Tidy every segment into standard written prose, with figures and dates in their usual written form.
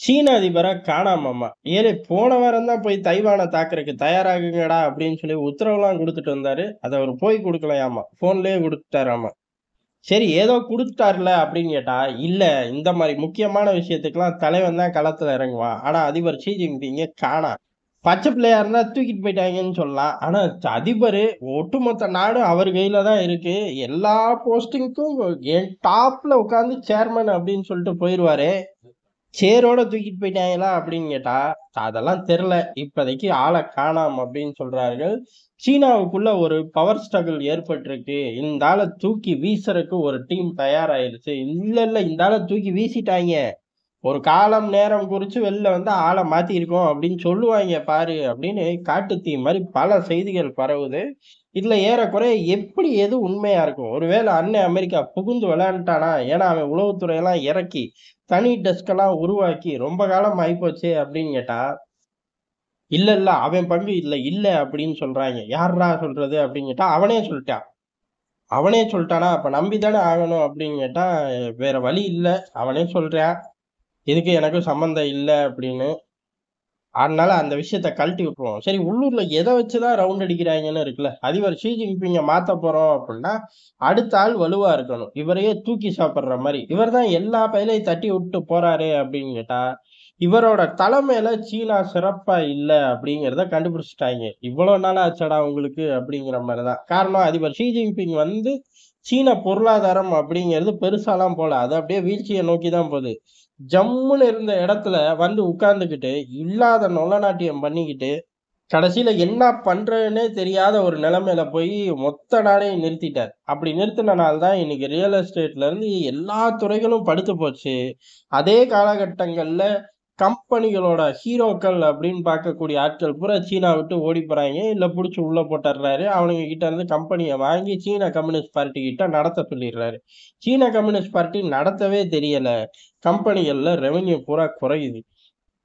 சீன அதிபர காணாமாமா. ஏலே போன வாரம் தான் போய் தைவான தாக்குறதுக்கு தயாராகுங்கடா அப்படின்னு சொல்லி உத்தரவுலாம் குடுத்துட்டு வந்தாரு. அத அவரு போய் குடுக்கலையாமா. ஃபோன்லயே குடுத்துட்டாராமா. சரி ஏதோ குடுத்துட்டார்ல அப்படின்னு கேட்டா, இல்ல இந்த மாரி முக்கியமான விஷயத்துக்கெல்லாம் தலைவன் தான் களத்துல இறங்குவான். ஆனா அதிபர் ஷி ஜின்பிங்க காணாம். பச்சை பிள்ளையா இருந்தா தூக்கிட்டு போயிட்டாங்கன்னு சொல்லலாம். ஆனா அதிபரு ஒட்டுமொத்த நாடும் அவர் கையில தான் இருக்கு. எல்லா போஸ்டிங்க்கும் என் டாப்ல உட்கார்ந்து சேர்மன் அப்படின்னு சொல்லிட்டு போயிருவாரு. சேரோட தூக்கிட்டு போயிட்டாங்களா அப்படின்னு கேட்டா, அதெல்லாம் தெரியல. இப்போதைக்கு ஆள காணோம் அப்படின்னு சொல்றார்கள். சீனாவுக்குள்ள ஒரு பவர் ஸ்ட்ரகிள் ஏற்பட்டிருக்கு. இந்த ஆள தூக்கி வீசுறதுக்கு ஒரு டீம் தயாராயிருச்சு. இல்ல, இல்ல இந்த ஆள தூக்கி வீசிட்டாய்ங்க. ஒரு காலம், நேரம் குறிச்சு வெளில வந்து ஆள மாத்தியிருக்கோம் அப்படின்னு சொல்லுவாய்ங்க பாரு அப்படின்னு காட்டுத்தீ மாரி பல செய்திகள் பரவுது. இதுல ஏறக்குறைய எப்படி எது உண்மையா இருக்கும்? ஒருவேளை அண்ணன் அமெரிக்கா புகுந்து விளையாண்டுட்டானா? ஏன்னா அவன் உளவுத்துறையெல்லாம் இறக்கி, தனி டெஸ்க் எல்லாம் உருவாக்கி ரொம்ப காலம் ஆயிப்போச்சே அப்படின்னு கேட்டா, இல்ல, இல்ல அவன் பங்கு இல்ல, இல்ல அப்படின்னு சொல்றாய்ங்க. யார்றா சொல்றது அப்படின்னு கேட்டா, அவனே சொல்ட்டான். அவனே சொல்ட்டானா, அப்ப நம்பி தானே ஆகணும் அப்படின்னு கேட்டா, வேற வழி இல்ல. அவனே சொல்றான். இதுக்கும் எனக்கும் சம்மந்தம் இல்ல அப்படின்னு. அதனால அந்த விஷயத்த கழட்டி விட்டுருவோம். சரி உள்ளூர்ல எத வச்சு தான் ரவுண்ட் அடிக்கிறாய்ங்கன்னு இருக்குல்ல. அதிபர் ஷி ஜின்பிங்க மாத்தப் போறோம் அப்படின்னா, அடுத்த ஆள் வலுவா இருக்கணும். இவரையே தூக்கி சாப்பிடுற மாரி. இவர் தான் எல்லா பயலையும் தட்டி விட்டு போறாரே அப்படின்னு கேட்டா, இவரோட தலைமையில சீனா சிறப்பா இல்ல அப்படிங்கிறத கண்டுபிடிச்சுட்டாய்ங்க. இவ்வளோ நாள் ஆச்சாடா உங்களுக்கு அப்படிங்கிற மாரி தான். காரணம் அதிபர் ஷி ஜின்பிங் வந்து சீன பொருளாதாரம் அப்படிங்கிறது பெருசாலாம் போல. அது அப்படியே வீழ்ச்சிய நோக்கி தான் போது. ஜம்முன்னு இருந்த இடத்துல வந்து உட்கார்ந்துகிட்டு, இல்லாத நொள்ளநாட்டியம் பண்ணிக்கிட்டு, கடைசியில என்ன பண்றதுன்னே தெரியாத ஒரு நிலைமையில போய் மொத்த நாடையும் நிறுத்திட்டார். அப்படி நிறுத்தினனால தான் இன்னைக்கு ரியல் எஸ்டேட்ல இருந்து எல்லா துறைகளும் படுத்து போச்சு. அதே காலகட்டங்கள்ல கம்பெனிகளோட ஹீரோக்கள் அப்படின்னு பார்க்கக்கூடிய ஆட்கள் பூரா சீனா விட்டு ஓடி போறாய்ங்க. இல்ல புடிச்சு உள்ள போட்டுர்றாரு. அவனுங்க கிட்ட இருந்து கம்பெனிய வாங்கி சீன கம்யூனிஸ்ட் பார்ட்டி கிட்ட நடத்த சொல்லிடுறாரு. சீன கம்யூனிஸ்ட் பார்ட்டி நடத்தவே தெரியல. கம்பெனிகள்ல ரெவென்யூ பூரா குறையுது.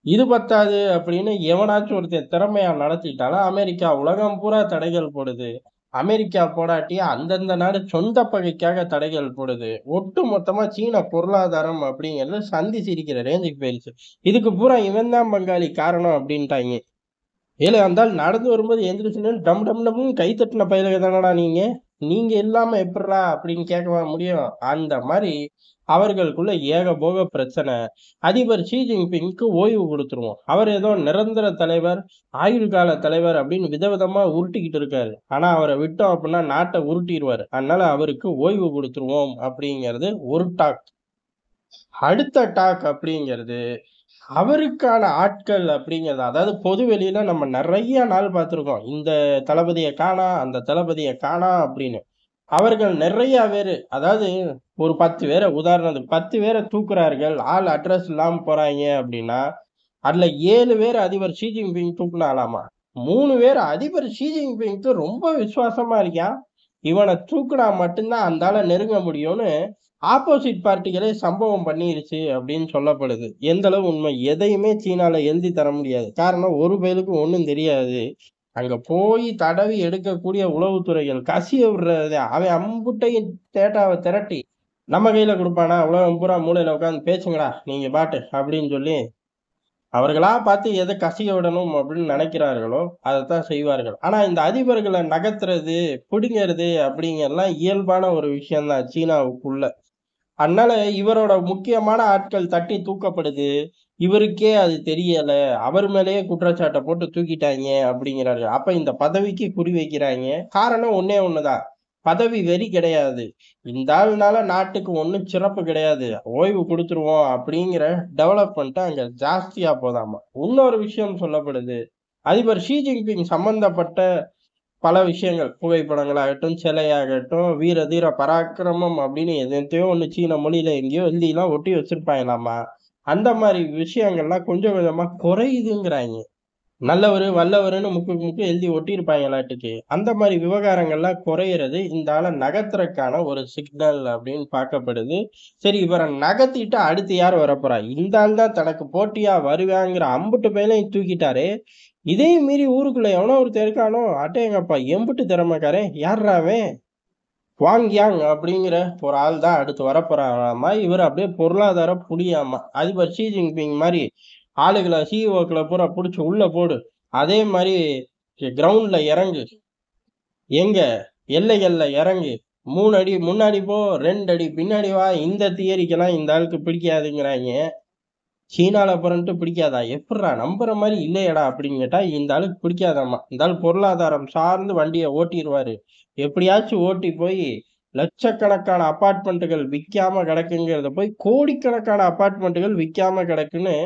இது பத்தாது அப்படின்னு எவனாச்சும் ஒருத்தன் திறமையா நடத்திட்டாலும் அமெரிக்கா உலகம் பூரா தடைகள் போடுது. அமெரிக்கா போடாட்டி அந்தந்த நாடு சொந்த பகைக்காக தடைகள் போடுது. ஒட்டு மொத்தமா சீன பொருளாதாரம் அப்படிங்கிறது சந்தி சிரிக்கிற ரேஞ்சுக்கு போயிருச்சு. இதுக்கு பூரா இவன் தான் பங்காளி காரணம் அப்படின்ட்டாய்ங்க. ஏலே அந்த ஆள் நடந்து வரும்போது எந்திரிச்சு நின்னு டம் டம் டம்ன்னு கை தட்டுன பயலுக தானடா நீங்க. நீங்க இல்லாம எப்புட்றா அப்படின்னு கேட்கவா முடியும்? அந்த மாரி அவர்களுக்குள்ள ஏகபோக பிரச்சனை. அதிபர் ஷி ஜின்பிங்க்கு ஓய்வு குடுத்துருவோம். அவர் ஏதோ நிரந்தர தலைவர், ஆயுள் கால தலைவர் அப்படின்னு விதவிதமா உருட்டிக்கிட்டு இருக்காரு. ஆனா அவர விட்டோம் அப்படின்னா நாட்ட உருட்டிருவாரு. அதனால அவருக்கு ஓய்வு குடுத்துருவோம் அப்படிங்கிறது ஒரு டாக். அடுத்த டாக் அப்படிங்கிறது அவருக்கான ஆட்கள் அப்படிங்கிறது அதாவது பொது வெளியில நம்ம நெறைய நாள் பார்த்திருக்கோம். இந்த தளபதிய காணோம், அந்த தளபதிய காணோம் அப்படின்னு. அவர்கள் நெறைய பேரு அதாவது ஒரு 10 பேர உதாரணத்துக்கு 10 பேர தூக்குறார்கள். ஆள் அட்ரஸ் இல்லாம போறாய்ங்க அப்படின்னா, அதுல 7 பேர் அதிபர் ஷி ஜின்பிங் தூக்குனாலாமா. 3 பேர் அதிபர் ஷி ஜின்பிங்க்கு ரொம்ப விசுவாசமா இருக்கான். இவன தூக்குனா மட்டும் தான் அந்த ஆள நெருங்க முடியும்னு ஆப்போசிட் பார்ட்டிகளே சம்பவம் பண்ணிருச்சு அப்படின்னு சொல்லப்படுது. எந்த அளவு உண்மை? எதையுமே சீனால எழுதி தர முடியாது. காரணம் ஒரு பயலுக்கும் ஒண்ணும் தெரியாது. அங்க போய் தடவி எடுக்கக்கூடிய உளவுத்துறைகள் கசிய விடுறது அவன் அம்புட்டையும் டேட்டாவ திரட்டி நம்ம கையில குடுப்பானா? உலகம் பூரா மூலையில உட்கார்ந்து பேசுங்கடா நீங்க பாட்டு அப்படின்னு சொல்லி அவர்களா பார்த்து எத கசிய விடணும் அப்படின்னு நினைக்கிறார்களோ, அதத்தான் செய்வார்கள். ஆனா இந்த அதிபர்கள நகர்த்துறது, பிடுங்கிறது அப்படிங்கிறதெல்லாம் இயல்பான ஒரு விஷயம் தான் சீனாவுக்குள்ள. அதனால இவரோட முக்கியமான ஆட்கள் தட்டி தூக்கப்படுது. இவருக்கே அது தெரியல. அவர் மேலேயே குற்றச்சாட்ட போட்டு தூக்கிட்டாய்ங்க அப்படிங்கிறாரு. அப்ப இந்த பதவிக்கு குறி வைக்கிறாய்ங்க. காரணம் ஒண்ணே ஒண்ணுதான். பதவி வெறி கிடையாது. இந்த ஆள்னால நாட்டுக்கு ஒண்ணும் சிறப்பு கிடையாது. ஓய்வு குடுத்துருவோம் அப்படிங்கிற டெவலப்மென்ட் அங்க ஜாஸ்தியா போதாமா. இன்னொரு விஷயம் சொல்லப்படுது. அதிபர் ஷி ஜின்பிங் சம்பந்தப்பட்ட பல விஷயங்கள். புகைப்படங்களாகட்டும், சிலையாகட்டும், வீர தீர பராக்கிரமம் அப்படின்னு எதத்தையோ ஒண்ணு சீன மொழியில எங்கேயோ எழுதிலாம் ஒட்டி வச்சிருப்பாங்களாமா. அந்த மாரி விஷயங்கள்லாம் கொஞ்சம் கொஞ்சமா குறையுதுங்கிறாய்ங்க. நல்லவரு, வல்லவருன்னு முக்குக்கு முக்கு எழுதி ஒட்டியிருப்பாங்களாட்டுக்கு. அந்த மாரி விவகாரங்கள்லாம் குறையிறது இந்த ஆள நகர்த்துறக்கான ஒரு சிக்னல் அப்படின்னு பார்க்கப்படுது. சரி இவர நகர்த்திட்டு அடுத்து யார் வரப்போறா? இந்த ஆள் தான் தனக்கு போட்டியா வருவாங்கிற அம்புட்டு பேரையும் தூக்கிட்டாரே! இதையும் மீறி ஊருக்குள்ள எவனோ ஒருத்தன் இருக்கானோ! அடேங்கப்பா! எம்புட்டு திறமைக்காரன்! யார்றா அவன்? வாங்யாங் அப்படிங்கிற ஒரு ஆள் தான் அடுத்து வரப்போறாராமா. இவர் அப்படியே பொருளாதார புலியாமா. அதிபர் ஷி ஜின்பிங் மாரி ஆளுகள சிஇஓக்கள பூரா புடிச்சு உள்ள போடு. அதே மாரி கிரவுண்ட்ல இறங்கு. எங்க எல்லைகள்ல இறங்கு. 3 அடி முன்னாடி போ, 2 அடி பின்னாடி வா. இந்த தியரிக்கெல்லாம் இந்த ஆளுக்கு பிடிக்காதுங்கிறாய்ங்க. சீனால பிறந்துட்டு பிடிக்காதா? எப்புட்றா நம்புற மாரி இல்லையேடா அப்படின்னு கேட்டா, இந்த ஆளுக்கு பிடிக்காதாமா. இந்த ஆள் பொருளாதாரம் சார்ந்து வண்டிய ஓட்டிருவாரு. எப்படியாச்சும் ஓட்டி போய் லட்சக்கணக்கான அபார்ட்மெண்ட்டுகள் விக்காம கிடக்குங்கிறத போய் கோடிக்கணக்கான அபார்ட்மெண்ட்டுகள் விக்காம கிடக்குன்னு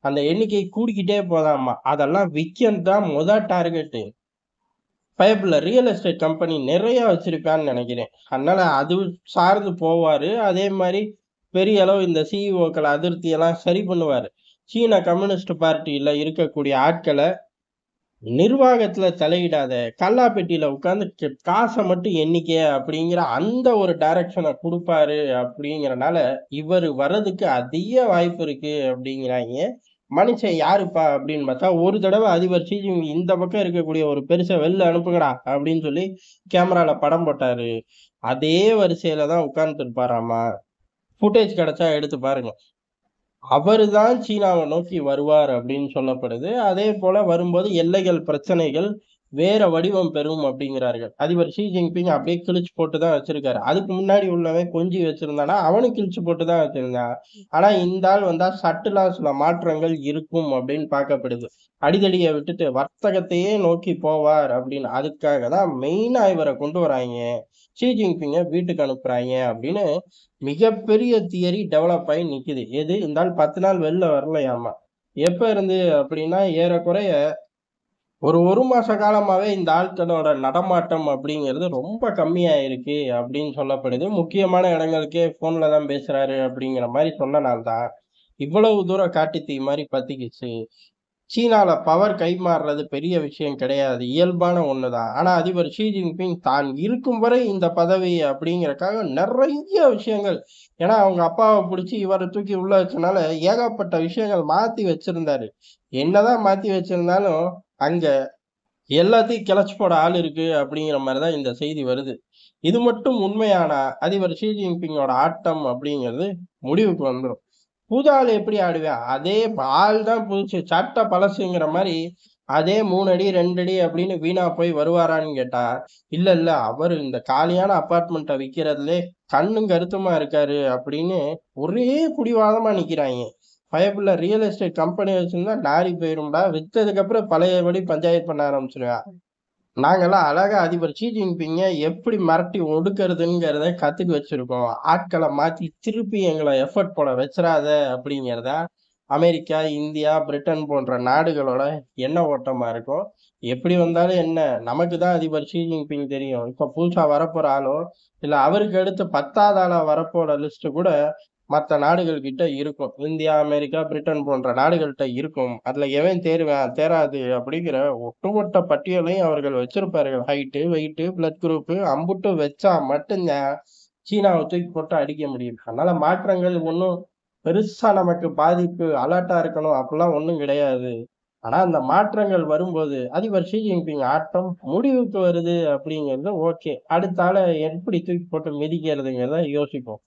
அந்த எண்ணிக்கை கூடிக்கிட்டே போதாமா. அதெல்லாம் விக்கறது தான் டார்கெட்டு. பயப்புள்ள ரியல் எஸ்டேட் கம்பெனி நிறைய வச்சிருக்கான்னு நினைக்கிறேன். அதனால அது சார்ந்து போவாரு. அதே மாரி பெரிய அளவு இந்த சிஇஓக்கள் அதிருப்தியெல்லாம் சரி பண்ணுவாரு. சீன கம்யூனிஸ்ட் பார்ட்டியில இருக்கக்கூடிய ஆட்கள நிர்வாகத்துல தலையிடாத, கல்லாப்பெட்டியில உட்கார்ந்து காச மட்டும் எண்ணிக்க அப்படிங்கிற அந்த ஒரு டைரக்ஷன குடுப்பாரு அப்படிங்கிறனால, இவரு வர்றதுக்கு அதிக வாய்ப்பு இருக்கு அப்படிங்கிறாய்ங்க. மனுஷன் யாருப்பா அப்படின்னு பார்த்தா, ஒரு தடவ அதிபர் ஷி ஜின்பிங் இந்த பக்கம் இருக்கக்கூடிய ஒரு பெருச வெளில அனுப்புங்கடா அப்படின்னு சொல்லி கேமரால படம் போட்டாரு. அதே வரிசையில தான் உட்கார்ந்துட்டு இருப்பாராமா. ஃபுட்டேஜ் கிடைச்சா எடுத்து பாருங்க. அவரு தான் சீனாவ நோக்கி வருவார் அப்படின்னு சொல்லப்படுது. அதேபோல வரும்போது எல்லைகள் பிரச்சனைகள் வேற வடிவம் பெறும் அப்படிங்கிறார்கள். அதிபர் ஷி ஜின்பிங் அப்படியே கிழிச்சு போட்டு தான் வச்சிருக்காரு. அதுக்கு முன்னாடி உள்ளவன் கொஞ்சி வச்சிருந்தானா, அவனும் கிழிச்சு போட்டு தான் வச்சிருந்தான். ஆனா இந்த ஆள் வந்தா சட்டிலா சில மாற்றங்கள் இருக்கும் அப்படின்னு பார்க்கப்படுது. அடிதடிய விட்டுட்டு வர்த்தகத்தையே நோக்கி போவார் அப்படின்னு. அதுக்காக தான் மெயினா இவர கொண்டு வராய்ங்க. ஷி ஜின்பிங்க வீட்டுக்கு அனுப்புறாய்ங்க அப்படின்னு மிகப்பெரிய தியரி டெவலப் ஆயி நிக்குது. எது? இந்த ஆள் 10 நாள் வெளில வரலையாமா. எப்ப இருந்து அப்படின்னா, ஏறக்குறைய ஒரு 1 மாச காலமாவே இந்த ஆட்களோட நடமாட்டம் அப்படிங்கிறது ரொம்ப கம்மியாயிருக்கு அப்படின்னு சொல்லப்படுது. முக்கியமான இடங்களுக்கே ஃபோன்ல தான் பேசுறாரு அப்படிங்கிற மாரி சொன்னனால தான், இவ்வளவு தூரம் காட்டுத் தீ மாரி பத்திக்கிச்சு. சீனால பவர் கைமாறுறது பெரிய விஷயம் கிடையாது. இயல்பான ஒண்ணுதான். ஆனா அதிபர் ஷி ஜின்பிங் தான் இருக்கும் வரை இந்த பதவி அப்படிங்கிறதுக்காக நெறைய விஷயங்கள் ஏன்னா அவங்க அப்பாவ புடிச்சு இவர தூக்கி உள்ள வச்சனால ஏகப்பட்ட விஷயங்கள் மாத்தி வச்சிருந்தாரு. என்னதான் மாத்தி வச்சிருந்தாலும், அங்க எல்லாத்தையும் கிளச்சு போட ஆள் இருக்கு அப்படிங்கிற மாரி தான் இந்த செய்தி வருது. இது மட்டும் உண்மையானா, அதிபர் ஷி ஜின்பிங்கோட ஆட்டம் அப்படிங்கிறது முடிவுக்கு வந்துரும். புது ஆள் எப்படி ஆடுவான்? அதே ஆள் தான் புதுசு, சட்டை பழசுங்கிற மாரி, அதே 3 அடி, 2 அடி அப்படின்னு வீணா போய் வருவாரான்னு கேட்டா, இல்ல, இல்ல. அவரு இந்த காலியான அபார்ட்மெண்ட்ட விக்கிறதுலே கண்ணும் கருத்துமா இருக்காரு அப்படின்னு ஒரே புடிவாதமா நிக்கிறாய்ங்க. பயப்புள்ள ரியல் எஸ்டேட் கம்பெனி வச்சிருந்தா நாறி போயிரும்டா. வித்ததுக்கு அப்புறம் பழையபடி பஞ்சாயத்து பண்ண ஆரம்பிச்சுருவான். நாங்கலாம் அழகா அதிபர் ஷி ஜின்பிங்க எப்படி மிரட்டி ஒடுக்குறதுங்கிறத கத்துட்டு வச்சிருக்கோம். ஆட்கள மாத்தி திருப்பி எங்கள எஃபோர்ட் போட வச்சுறாத அப்படிங்கிறத அமெரிக்கா, இந்தியா, பிரிட்டன் போன்ற நாடுகளோட எண்ண ஓட்டமா இருக்கும். எப்படி வந்தாலும் என்ன, நமக்கு தான் அதிபர் ஷி ஜின்பிங் தெரியும். இப்ப புதுசா வரப்போற ஆளோ, இல்ல அவருக்கு அடுத்து 10வது ஆளா வரப்போற லிஸ்ட் கூட மத்த நாடுகள் கிட்ட இருக்கும். இந்தியா, அமெரிக்கா, பிரிட்டன் போன்ற நாடுகள்ட்ட இருக்கும். அதுல எவன் தேறுவான், தேறாது அப்படிங்கிற ஒட்டுமொத்த பட்டியலையும் அவர்கள் வச்சிருப்பார்கள். ஹைட்டு, வெயிட்டு, பிளட் குரூப் அம்புட்டும் வச்சா மட்டும் தான் சீனாவ தூக்கி போட்டு அடிக்க முடியும். அதனால மாற்றங்கள் ஒண்ணும் பெருசா நமக்கு பாதிப்பு அலர்ட்டா இருக்கணும் அப்படிலாம் ஒண்ணும் கிடையாது. ஆனா அந்த மாற்றங்கள் வரும்போது அதிபர் ஷி ஜின்பிங் ஆட்டம் முடிவுக்கு வருது அப்படிங்கிறது ஓகே. அடுத்த ஆள எப்படி தூக்கி போட்டு மிதிக்கிறதுங்கிறத யோசிப்போம்.